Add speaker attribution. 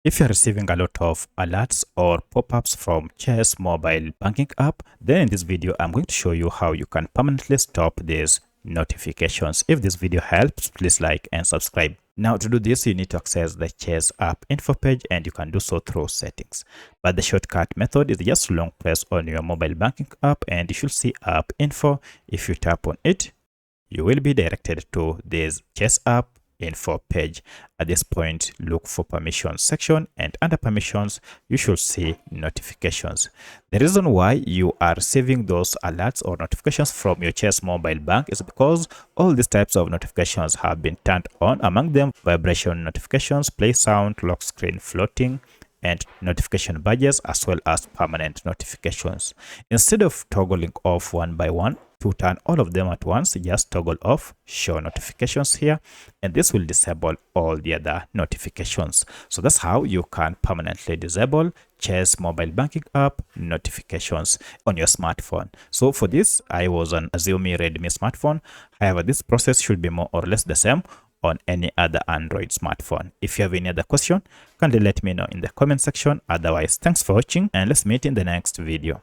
Speaker 1: If you're receiving a lot of alerts or pop-ups from Chess mobile banking app, then in this video, I'm going to show you how you can permanently stop these notifications. If this video helps, please like and subscribe. Now to do this, you need to access the Chess app info page, and you can do so through settings. But the shortcut method is just long press on your mobile banking app and you should see app info. If you tap on it, you will be directed to this Chess app info page. At this point, look for permissions section, and under permissions you should see notifications. The reason why you are receiving those alerts or notifications from your Chess mobile bank is because all these types of notifications have been turned on, among them vibration notifications, play sound, lock screen floating, and notification badges, as well as permanent notifications. Instead of toggling off one by one, to turn all of them at once, just toggle off show notifications here, and this will disable all the other notifications. So that's how you can permanently disable Chess mobile banking app notifications on your smartphone. So for this, I was on a Xiaomi Redmi smartphone. However, this process should be more or less the same on any other Android smartphone. If you have any other question, kindly let me know in the comment section. Otherwise, thanks for watching, and let's meet in the next video.